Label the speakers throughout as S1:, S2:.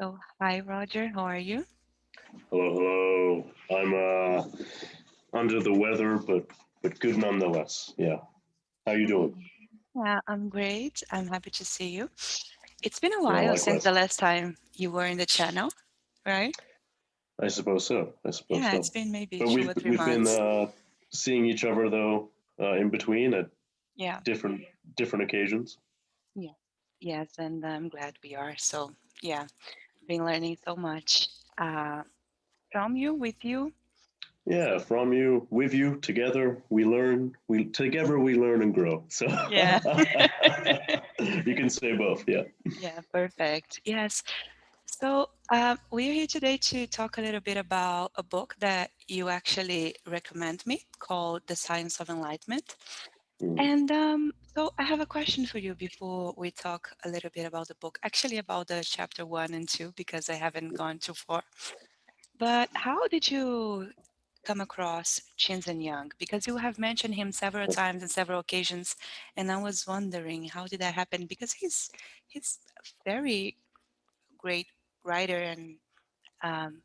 S1: So, hi, Roger. How are you?
S2: Hello, hello. I'm under the weather, but good nonetheless. Yeah. How you doing?
S1: Mm. Yeah, I'm great. I'm happy to see you. It's been a
S2: Yeah,
S1: while since
S2: likewise.
S1: the last time you were in the channel, right?
S2: I suppose so. I suppose
S1: Yeah,
S2: so.
S1: it's been maybe
S2: But
S1: two
S2: we've
S1: or three
S2: we've been
S1: months.
S2: seeing each other though in between at
S1: Yeah,
S2: different different occasions.
S1: yeah, yes, and I'm glad we are. So, yeah, been learning so much uh, from you, with you.
S2: Yeah, from you, with you, together we learn. We learn and grow. So
S1: Yeah.
S2: you can say both. Yeah.
S1: Yeah, perfect. Yes. So, we're here today to talk a little bit about a book that you actually recommend me called The Science of Enlightenment.
S2: Mm.
S1: And so, I have a question for you before we talk a little bit about the book, actually, about the chapter one and two, because I haven't gone too far. But how did you come across Chinzen Young? Because you have mentioned him several times and several occasions, and I was wondering how did that happen? Because he's a very great writer and um,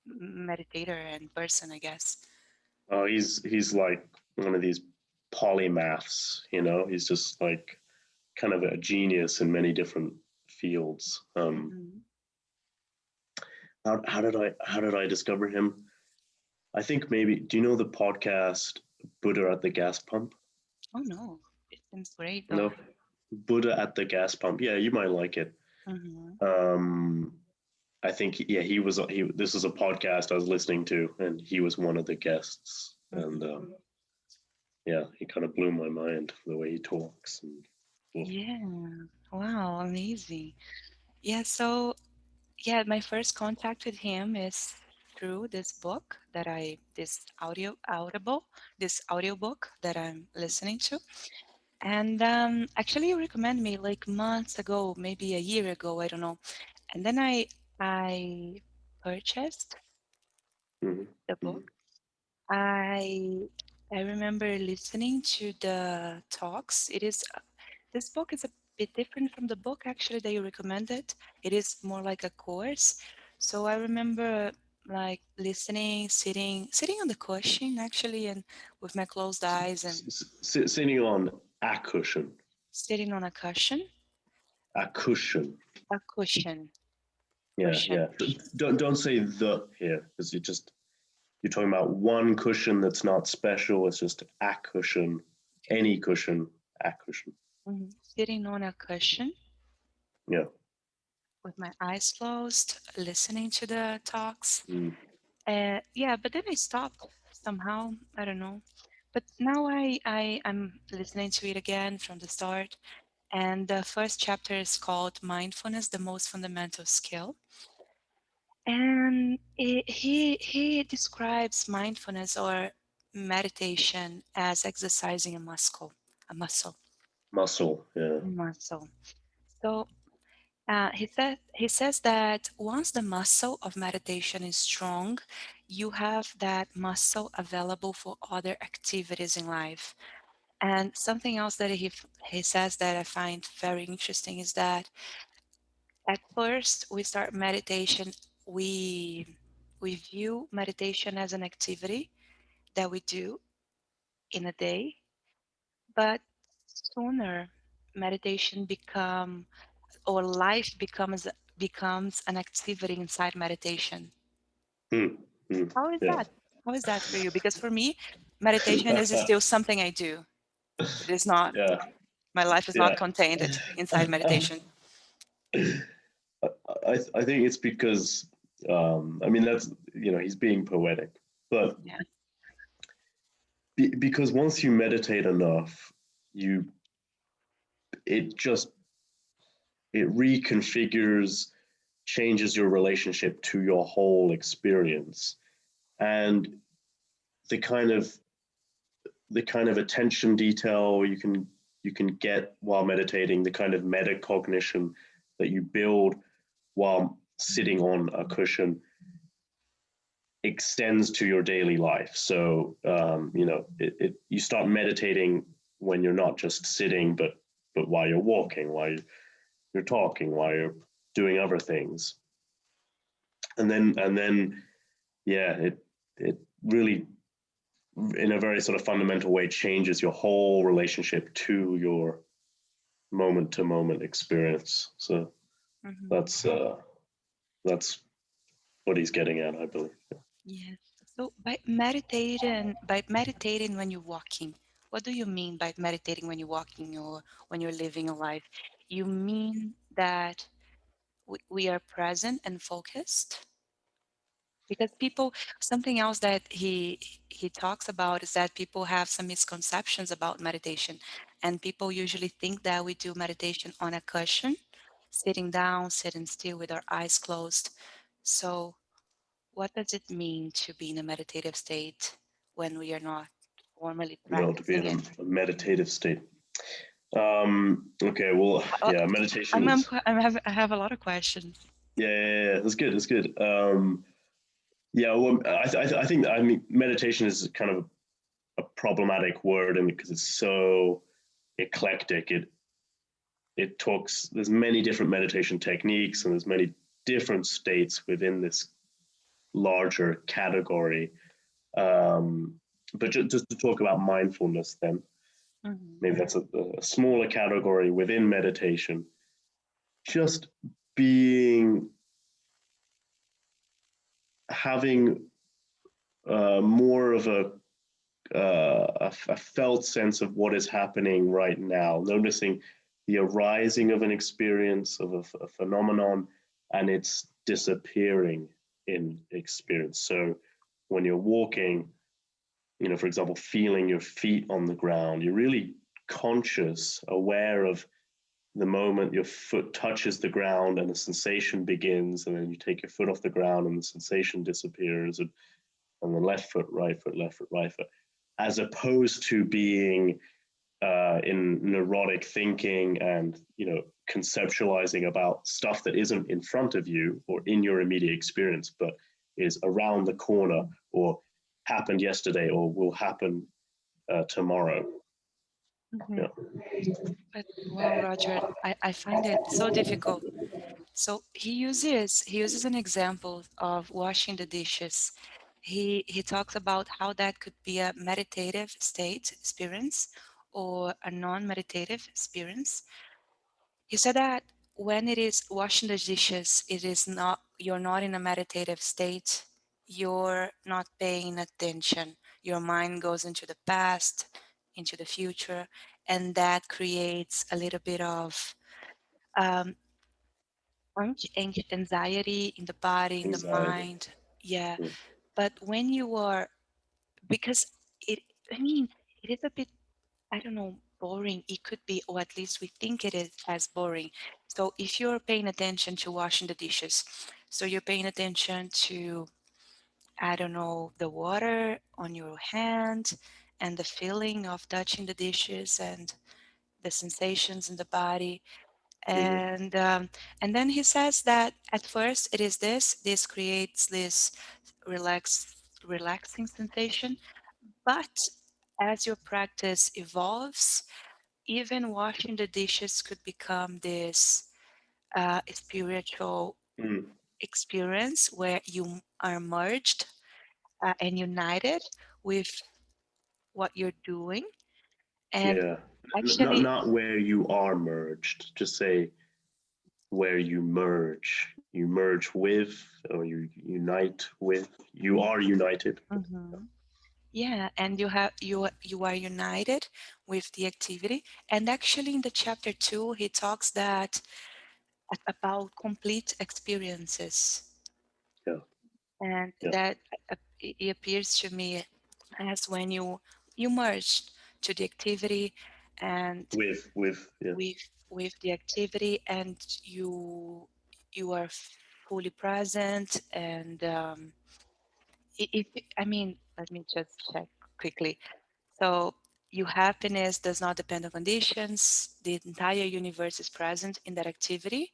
S1: meditator and person, I guess.
S2: Oh, he's like one of these polymaths. He's just like kind of a genius in many different fields.
S1: Mm.
S2: How did I discover him? I think maybe. Do you know the podcast Buddha at the Gas Pump?
S1: Oh no, it seems great though.
S2: No, Buddha at the Gas Pump. Yeah, you might like it.
S1: Hmm.
S2: Um, I think yeah, he was. He This is a podcast I was listening to, and he was one of the guests. And
S1: Hmm.
S2: yeah, he kind of blew my mind the way he talks. And well,
S1: Yeah. Wow, amazing. Yeah, so yeah, my first contact with him is through this book that this this audiobook that I'm listening to. And actually you recommend me like months ago, maybe a year ago, I don't know. And then I purchased
S2: mhm,
S1: the book.
S2: mhm.
S1: I remember listening to the talks. This book is a bit different from the book actually that you recommended. It is more like a course. So I remember like listening, sitting on the cushion actually, and with my closed eyes and
S2: Sitting on a cushion,
S1: sitting on a cushion,
S2: a cushion.
S1: a cushion,
S2: Yeah,
S1: cushion.
S2: yeah. Don't say the here because you're talking about one cushion that's not special. It's just a cushion, any cushion, a cushion.
S1: Sitting on a cushion
S2: Yeah.
S1: with my eyes closed, listening to the talks.
S2: Mm.
S1: Yeah, but then I stopped somehow. I don't know. But now I'm listening to it again from the start. And the first chapter is called Mindfulness, the Most Fundamental Skill. And he describes mindfulness or meditation as exercising a
S2: Muscle. Yeah.
S1: muscle. So he says that once the muscle of meditation is strong, you have that muscle available for other activities in life. And something else that he says that I find very interesting is that at first we start meditation, we we view meditation as an activity that we do in a day, but sooner meditation become or life becomes an activity inside meditation.
S2: Mm. Mm.
S1: How is
S2: Yeah.
S1: that? How is that for you? Because for me, meditation is still something I do. It is not,
S2: yeah.
S1: my life is not
S2: Yeah.
S1: contained inside meditation.
S2: I think it's because I mean that's he's being poetic, but
S1: Yeah.
S2: because once you meditate enough, you it just it reconfigures, changes your relationship to your whole experience, and the kind of the kind of attention detail you can get while meditating, the kind of metacognition that you build while sitting on a cushion extends to your daily life. So you start meditating when you're not just sitting, but while you're walking, while you're talking, while you're doing other things. and then yeah, it really, in a very sort of fundamental way, changes your whole relationship to your moment to moment experience. So
S1: Mhm.
S2: that's what he's getting at, I believe.
S1: Yes. So by meditating when you're walking, what do you mean by meditating when you're walking or when you're living a life? You mean that we are present and focused? Because people, something else that he talks about is that people have some misconceptions about meditation, and people usually think that we do meditation on a cushion, sitting down, sitting still with our eyes closed. So what does it mean to be in a meditative state when we are not formally
S2: To be
S1: practicing
S2: in
S1: it?
S2: a meditative state. Okay, well,
S1: Uh,
S2: yeah, meditation is,
S1: I have a lot of questions.
S2: yeah, that's good. That's good. Yeah, well, I think I mean meditation is kind of a problematic word, and because it's so eclectic, it talks. There's many different meditation techniques, and there's many different states within this larger category. Um, but just to talk about mindfulness, then
S1: Mhm.
S2: maybe that's a smaller category within meditation. Just being having more of a felt sense of what is happening right now, noticing the arising of an experience, of a phenomenon, and its disappearing in experience. So when you're walking, for example, feeling your feet on the ground, you're really conscious, aware of the moment your foot touches the ground and the sensation begins, and then you take your foot off the ground and the sensation disappears, and the left foot, right foot, left foot, right foot, as opposed to being in neurotic thinking and conceptualizing about stuff that isn't in front of you or in your immediate experience, but is around the corner or happened yesterday or will happen tomorrow.
S1: Mhm.
S2: Yeah.
S1: But wow, Roger, I find it so difficult. So he uses an example of washing the dishes. He talks about how that could be a meditative state experience or a non-meditative experience. He said that when it is washing the dishes, it is not you're not in a meditative state. You're not paying attention. Your mind goes into the past, into the future, and that creates a little bit of um, anxiety in the body, in the
S2: Anxiety.
S1: mind. Yeah.
S2: Mm.
S1: But when you are, because it, I mean, it is a bit, I don't know, boring. It could be, or at least we think it is as boring. So if you're paying attention to washing the dishes, so you're paying attention to, I don't know, the water on your hand and the feeling of touching the dishes and the sensations in the body.
S2: Mm-hmm.
S1: And then he says that at first it is this creates this relaxing sensation, but as your practice evolves, even washing the dishes could become this spiritual
S2: Mm.
S1: experience where you are merged and united with what you're doing. And
S2: Yeah. Not
S1: actually,
S2: not where you are merged. Just say where you merge. You merge with, or you unite with. You are united.
S1: mhm, yeah, and you are united with the activity. And actually, in the chapter 2, he talks that about complete experiences,
S2: Yeah.
S1: and
S2: Yeah.
S1: that it appears to me as when you merge to the activity and
S2: With yeah.
S1: with the activity, and you are fully present. And if I mean, let me just check quickly. So your happiness does not depend on conditions. The entire universe is present in that activity,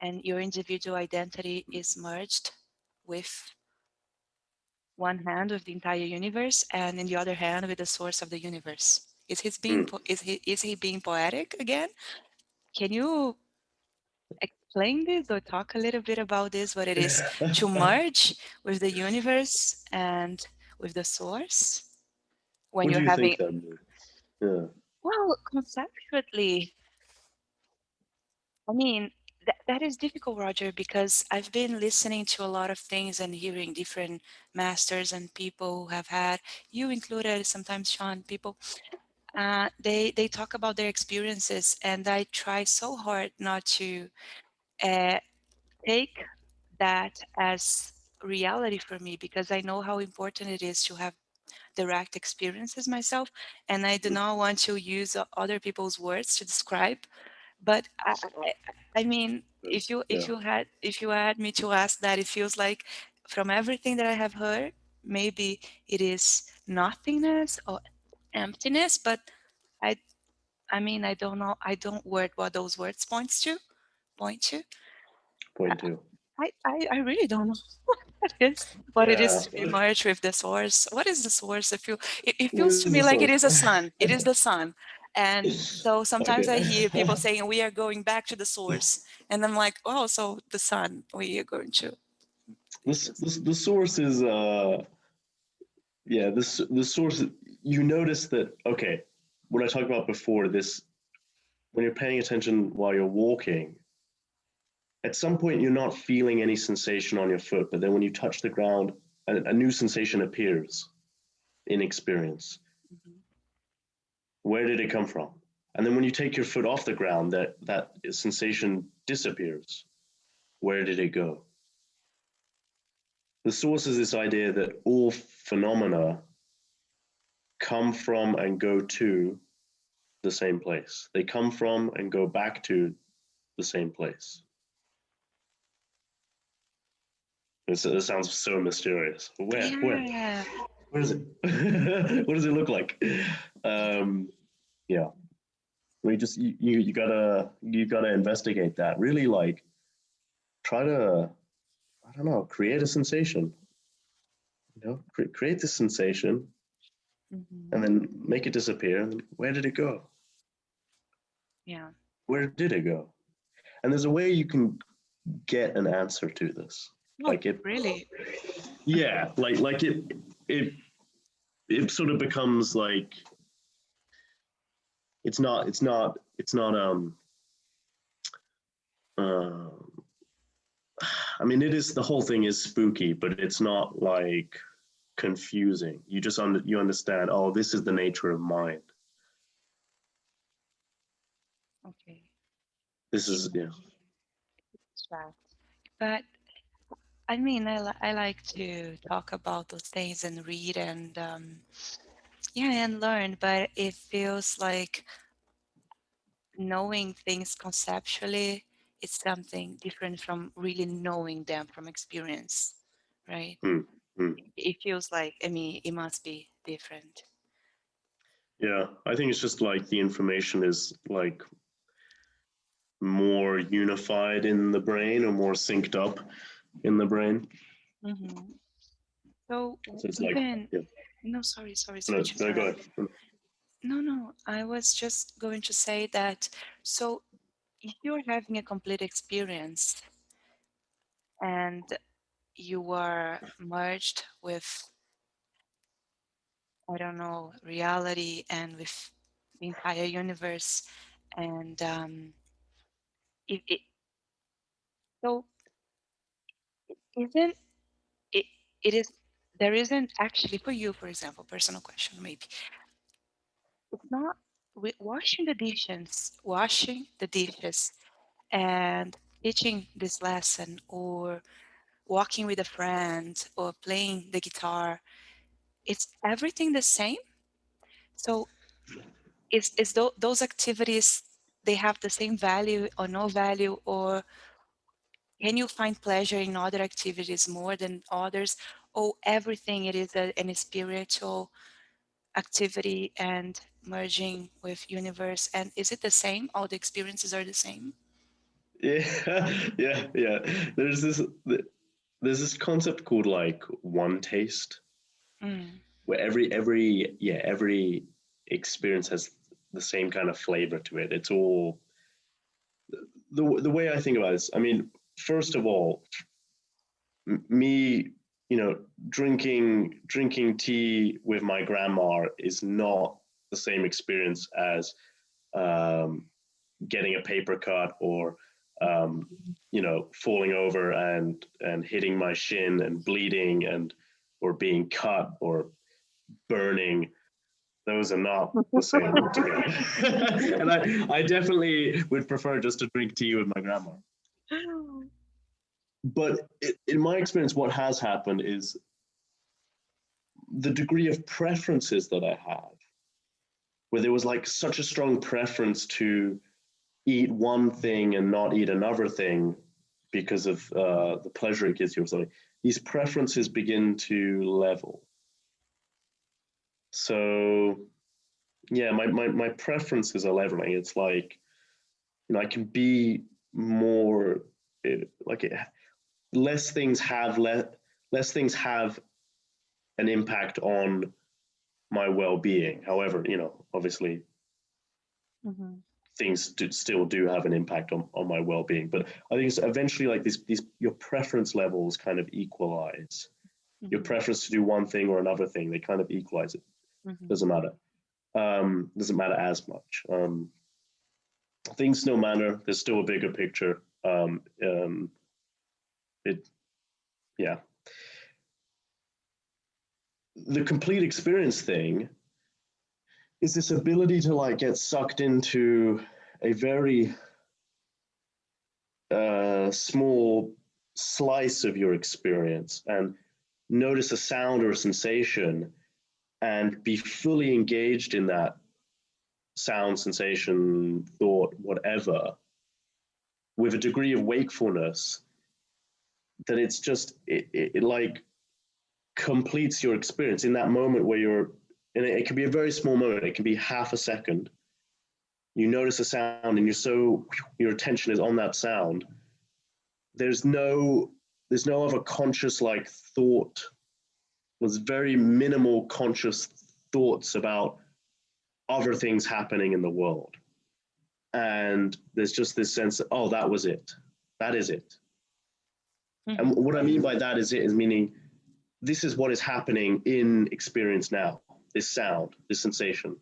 S1: and your individual identity is merged with one hand with the entire universe, and in the other hand with the source of the universe. Is he being poetic again? Can you explain this or talk a little bit about this, what it is to merge with the universe and with the source when
S2: What do
S1: you're
S2: you
S1: having,
S2: think that means? Yeah.
S1: well, conceptually, I mean, that is difficult, Roger, because I've been listening to a lot of things and hearing different masters and people who have had, you included, sometimes Sean, people, they talk about their experiences, and I try so hard not to uh, take that as reality for me, because I know how important it is to have direct experiences myself, and I do not want to use other people's words to describe. But I mean, if you
S2: Yeah.
S1: if you had me to ask that, it feels like from everything that I have heard, maybe it is nothingness or emptiness. But I I mean, I don't know. I don't word what those words point to.
S2: Point two.
S1: I really don't know what it is
S2: Yeah.
S1: to be merged with the source. What is the source? It
S2: What
S1: feels to
S2: is
S1: me
S2: the
S1: like it
S2: source?
S1: is a sun. It is the sun. And so sometimes I
S2: Okay.
S1: hear people saying we are going back to the source. And I'm like, oh, so the sun, we are going to.
S2: The source is yeah, the source, you notice that, okay, what I talked about before, this, when you're paying attention while you're walking, at some point you're not feeling any sensation on your foot, but then when you touch the ground, a new sensation appears in experience.
S1: Mhm.
S2: Where did it come from? And then when you take your foot off the ground, that sensation disappears. Where did it go? The source is this idea that all phenomena come from and go to the same place. They come from and go back to the same place. It sounds so mysterious.
S1: Yeah.
S2: Where is it? What does it look like? Um, yeah, we just you gotta investigate that. Really, like, try to, I don't know, create a sensation. You know, create this sensation and
S1: Mhm.
S2: then make it disappear. And then where did it go?
S1: Yeah.
S2: Where did it go? And there's a way you can get an answer to this.
S1: Oh,
S2: Like it,
S1: really?
S2: yeah, like it it sort of becomes like it's not uh, I mean, it is, the whole thing is spooky, but it's not like confusing. You just you understand, oh, this is the nature of mind.
S1: Okay.
S2: This is, yeah.
S1: Right. But I mean, I like to talk about those things and read and yeah, and learn, but it feels like knowing things conceptually is something different from really knowing them from experience, right?
S2: Hmm. Hmm.
S1: It feels like, I mean, it must be different.
S2: Yeah, I think it's just like the information is like more unified in the brain or more synced up in the brain.
S1: Hmm. So
S2: So it's like,
S1: even,
S2: yeah.
S1: no, sorry
S2: No,
S1: to
S2: no, go
S1: interrupt.
S2: ahead.
S1: No, I was just going to say that, so if you're having a complete experience and you are merged with, I don't know, reality and with the entire universe, and it so isn't it, it is, there isn't actually for you, for example, personal question maybe, it's not washing the dishes and teaching this lesson, or walking with a friend, or playing the guitar, it's everything the same. So those activities, they have the same value or no value, or can you find pleasure in other activities more than others, or everything it is an spiritual activity and merging with universe, and is it the same, all the experiences are the same?
S2: Yeah, yeah. There's this there's this concept called like one taste,
S1: Mm,
S2: where every experience has the same kind of flavor to it. It's all, the way I think about this, I mean, first of all, me, drinking tea with my grandma is not the same experience as getting a paper cut or falling over and hitting my shin and bleeding and or being cut or burning. Those are not the same altogether. And I definitely would prefer just to drink tea with my grandma. But in my experience, what has happened is the degree of preferences that I have, where there was like such a strong preference to eat one thing and not eat another thing because of the pleasure it gives you or something, these preferences begin to level. So yeah, my preferences are leveling. It's like, I can be more like less things have an impact on my well-being. However, obviously
S1: Mhm.
S2: things still do have an impact on my well-being. But I think it's eventually like these your preference levels kind of equalize. Your
S1: Mhm.
S2: preference to do one thing or another thing, they kind of equalize it.
S1: Mhm.
S2: Doesn't matter. Doesn't matter as much. Things still matter. There's still a bigger picture. It yeah. The complete experience thing is this ability to like get sucked into a very small slice of your experience and notice a sound or a sensation and be fully engaged in that sound, sensation, thought, whatever, with a degree of wakefulness that it's just, it like completes your experience in that moment where you're, and it can be a very small moment, it can be half a second. You notice a sound and your attention is on that sound. There's no other conscious like thought. There's very minimal conscious thoughts about other things happening in the world. And there's just this sense that, oh, that was it. That is it. And
S1: Mhm.
S2: what I mean by that is meaning this is what is happening in experience now. This sound, this sensation.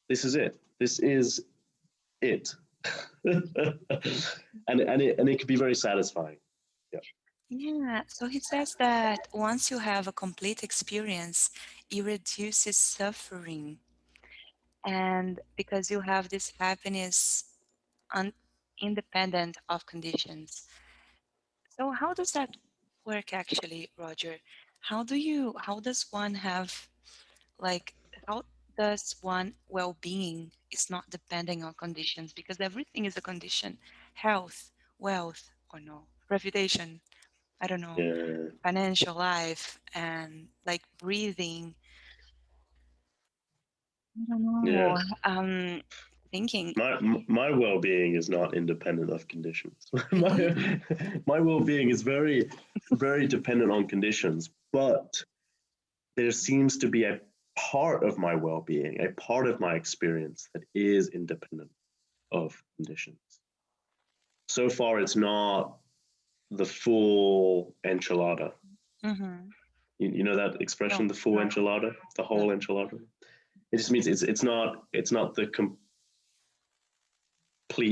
S2: This is it. This is it. and it can be very satisfying. Yeah.
S1: Yeah, so he says that once you have a complete experience, it reduces suffering. And because you have this happiness independent of conditions. So how does that work actually, Roger? How does one have like how does one well-being is not depending on conditions because everything is a condition, health, wealth, or no, reputation, I don't know,
S2: Yeah.
S1: financial life, and like breathing. I don't
S2: Yeah.
S1: know. Thinking.
S2: My well-being is not independent of conditions.
S1: Really?
S2: my well-being is very very dependent on conditions, but there seems to be a part of my well-being, a part of my experience that is independent of conditions. So far it's not the full enchilada.
S1: Mm-hmm.
S2: You know that expression,
S1: No,
S2: the full
S1: no,
S2: enchilada, the
S1: no.
S2: whole enchilada. It just means it's not the complete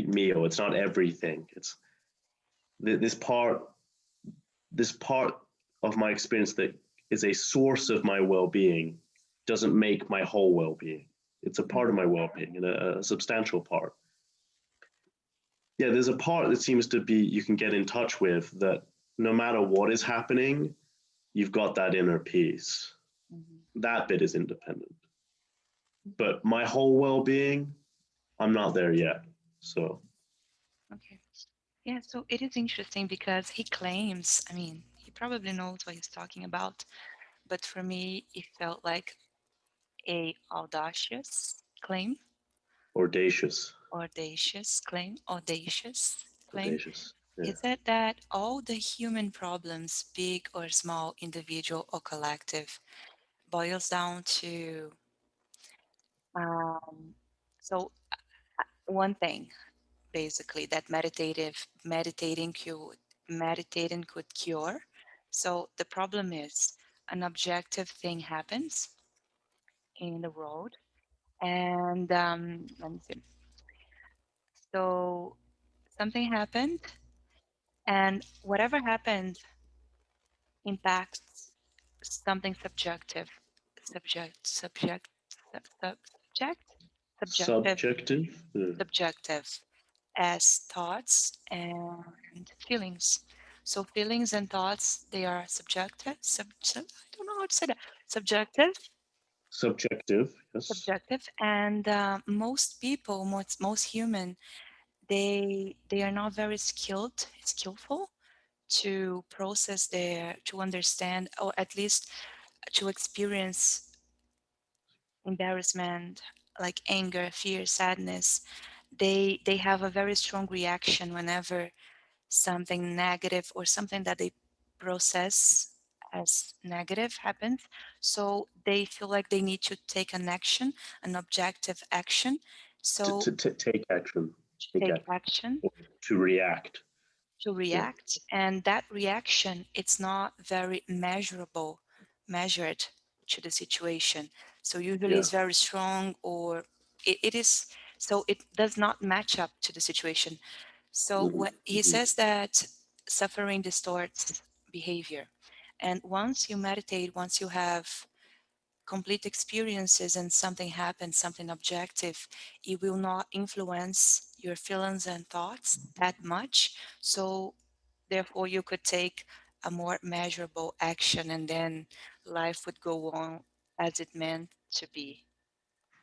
S2: meal. It's not everything. It's this part this part of my experience that is a source of my well-being doesn't make my whole well-being. It's a part of
S1: Mhm.
S2: my well-being and a substantial part. Yeah, there's a part that seems to be you can get in touch with that no matter what is happening, you've got that inner peace.
S1: Mhm.
S2: That bit is independent. But my whole well-being, I'm not there yet. So
S1: Okay. Yeah, so it is interesting because he claims, I mean, he probably knows what he's talking about, but for me, it felt like a claim,
S2: audacious,
S1: audacious claim.
S2: audacious.
S1: He
S2: Yeah.
S1: said that all the human problems, big or small, individual or collective, boils down to um, so one thing. basically, that meditating could cure. So the problem is an objective thing happens in the world, and let me see. So something happened, and whatever happened impacts something subjective, subject, subject, subject, subjective,
S2: Subjective.
S1: subjective as thoughts and feelings. So feelings and thoughts, they are subjective. I don't know how to say that. Subjective,
S2: Subjective. Yes.
S1: subjective, and most people, most human, they are not very skillful to process to understand, or at least to experience embarrassment, like anger, fear, sadness. They have a very strong reaction whenever something negative or something that they process as negative happens. So they feel like they need to take an action, an objective action. So
S2: To take action.
S1: to
S2: Take
S1: take
S2: action.
S1: action,
S2: Or to react.
S1: to
S2: Yeah.
S1: react, and that reaction, it's not very measured to the situation. So usually
S2: Yeah.
S1: it's very strong, or it is, so it does not match up to the situation. So
S2: Mhm,
S1: what he
S2: mhm.
S1: says that suffering distorts behavior, and once you meditate, once you have complete experiences and something happens, something objective, it will not influence your feelings and thoughts that much. So therefore you could take a more measurable action, and then life would go on as it meant to be.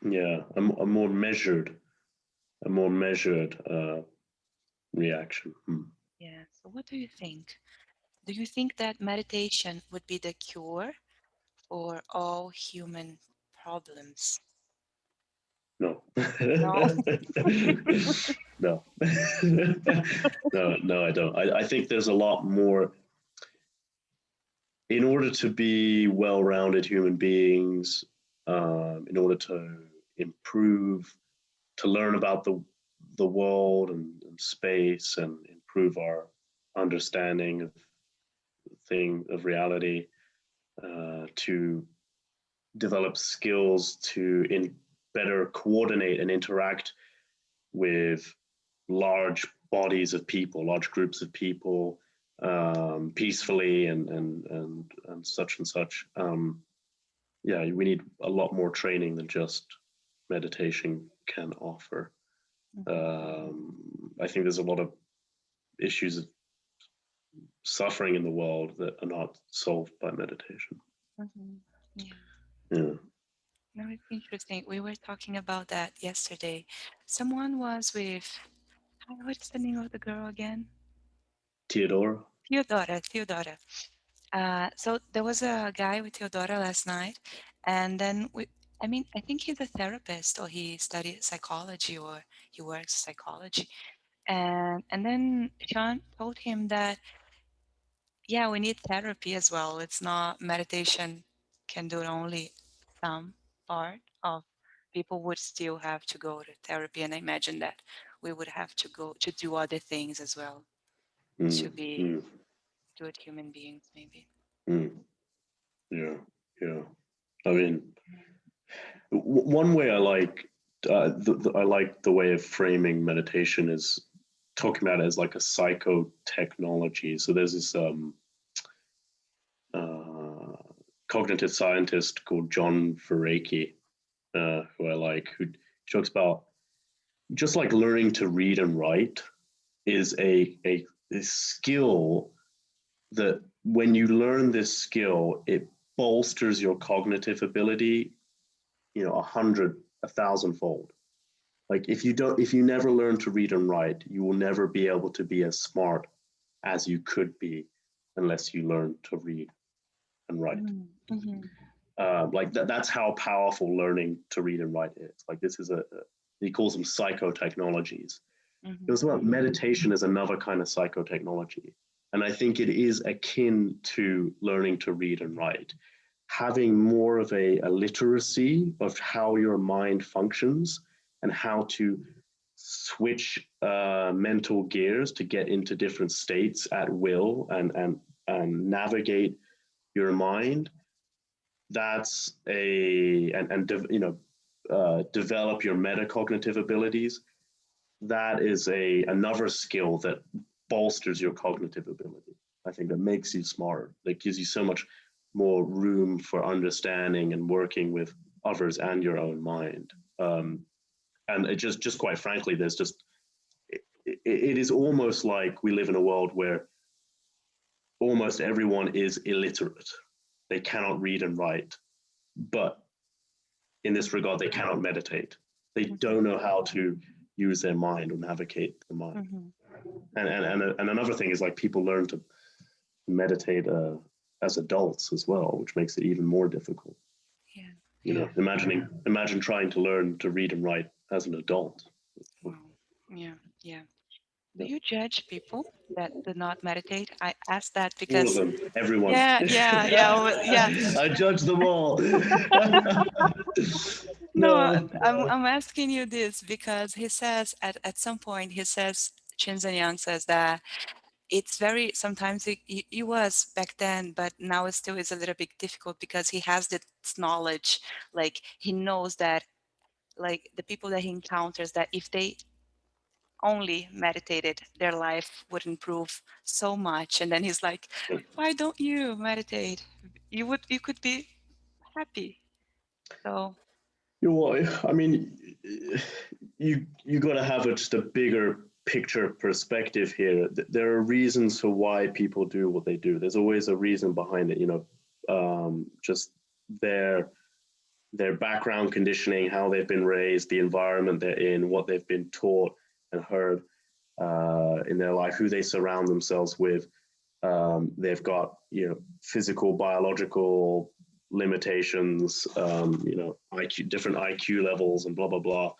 S2: Yeah. A more measured reaction. Hmm.
S1: Yeah. So what do you think? Do you think that meditation would be the cure for all human problems?
S2: No.
S1: No.
S2: No. No, I don't. I think there's a lot more. In order to be well-rounded human beings, in order to improve, to learn about the world and space, and improve our understanding of reality, to develop skills to better coordinate and interact with large bodies of people, large groups of people, peacefully and such and such. Yeah, we need a lot more training than just meditation can offer.
S1: Mhm,
S2: I think there's a lot of issues of suffering in the world that are not solved by meditation.
S1: mhm. Yeah.
S2: Yeah.
S1: No, it's interesting. We were talking about that yesterday. Someone was with, what's the name of the girl again?
S2: Theodora.
S1: Theodora. So there was a guy with Theodora last night, and then I mean, I think he's a therapist, or he studied psychology, or he works psychology. And then Sean told him that, yeah, we need therapy as well. It's not meditation can do only some part of, people would still have to go to therapy, and I imagine that we would have to go to do other things as well
S2: Mm,
S1: to be
S2: mm,
S1: good human beings, maybe.
S2: mm. Yeah, yeah. I
S1: Yeah.
S2: mean, one way I like I like the way of framing meditation is talking about it as like a psychotechnology. So there's this uh, cognitive scientist called John Vervaeke, who I like, who talks about just like learning to read and write is a skill that when you learn this skill, it bolsters your cognitive ability, 100, 1,000-fold. Like if you never learn to read and write, you will never be able to be as smart as you could be unless you learn to read and write.
S1: Mm-hmm.
S2: Like that's how powerful learning to read and write is. Like this is he calls them psychotechnologies. It was
S1: Mm-hmm.
S2: about meditation as another kind of psychotechnology. And I think it is akin to learning to read and write. Having more of a literacy of how your mind functions and how to switch mental gears to get into different states at will and navigate your mind. That's develop your metacognitive abilities. That is another skill that bolsters your cognitive ability. I think that makes you smarter. That gives you so much more room for understanding and working with others and your own mind. And it just quite frankly, there's just it is almost like we live in a world where almost everyone is illiterate. They cannot read and write, but in this regard, they cannot meditate. They don't know how to use their mind or navigate the mind. And another thing is like people learn to meditate as adults as well, which makes it even more difficult.
S1: Yeah.
S2: You know, imagine trying to learn to read and write as an adult.
S1: Wow. Yeah. Yeah. Do you judge people that do not meditate? I ask that
S2: All of
S1: because
S2: them, everyone.
S1: yeah.
S2: I judge them all.
S1: No, I'm asking you this because he says at some point he says Chen Zhenyang says that it's very sometimes it was back then, but now it still is a little bit difficult because he has this knowledge, like he knows that like the people that he encounters that if they only meditated, their life would improve so much. And then he's like, why don't you meditate? You could be happy. So
S2: I mean, you got to have just a bigger picture perspective here. There are reasons for why people do what they do. There's always a reason behind it. You know, just their background conditioning, how they've been raised, the environment they're in, what they've been taught and heard in their life, who they surround themselves with. They've got, you know, physical, biological limitations, you know, different IQ levels and blah, blah, blah.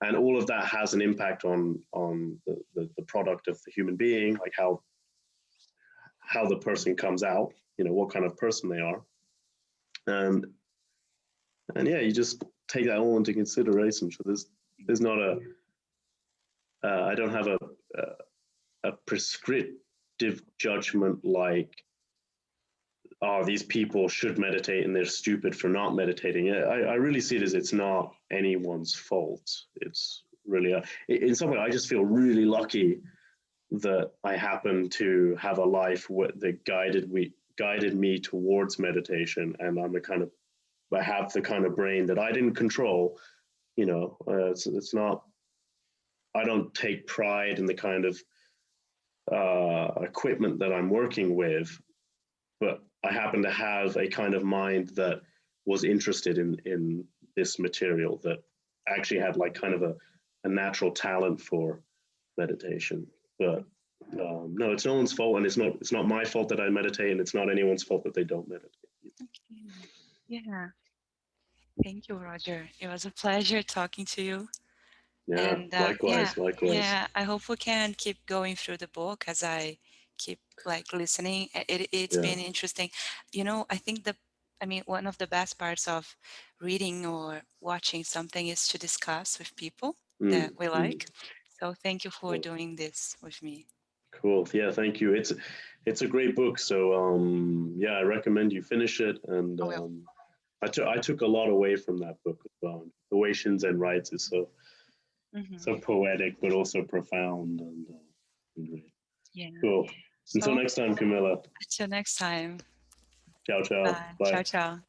S2: And all of that has an impact on the product of the human being, like how the person comes out, you know, what kind of person they are. And yeah, you just take that all into consideration. So there's not I don't have a prescriptive judgment like, oh, these people should meditate and they're stupid for not meditating. I really see it as it's not anyone's fault. It's really, in some way, I just feel really lucky that I happen to have a life that guided me towards meditation, and I have the kind of brain that I didn't control. You know, it's not. I don't take pride in the kind of equipment that I'm working with, but I happen to have a kind of mind that was interested in this material, that actually had like kind of a natural talent for meditation. But no, it's no one's fault, and it's not my fault that I meditate, and it's not anyone's fault that they don't meditate.
S1: okay. Yeah. Thank you, Roger. It was a pleasure talking to you.
S2: Yeah,
S1: And
S2: likewise.
S1: I hope we can keep going through the book as I keep like listening. It's
S2: Yeah.
S1: been interesting. You know, I think one of the best parts of reading or watching something is to discuss with people that we like. So thank you for doing this with me.
S2: Cool. Yeah, thank you. It's a great book. So yeah, I recommend you finish it. And
S1: I will.
S2: I took a lot away from that book as well. The way Shinzen writes is so poetic, but also profound and great.
S1: Yeah.
S2: Cool. Until
S1: So
S2: next time, Camilla.
S1: until next time.
S2: Ciao, ciao.
S1: Bye.
S2: Bye.
S1: Ciao, ciao.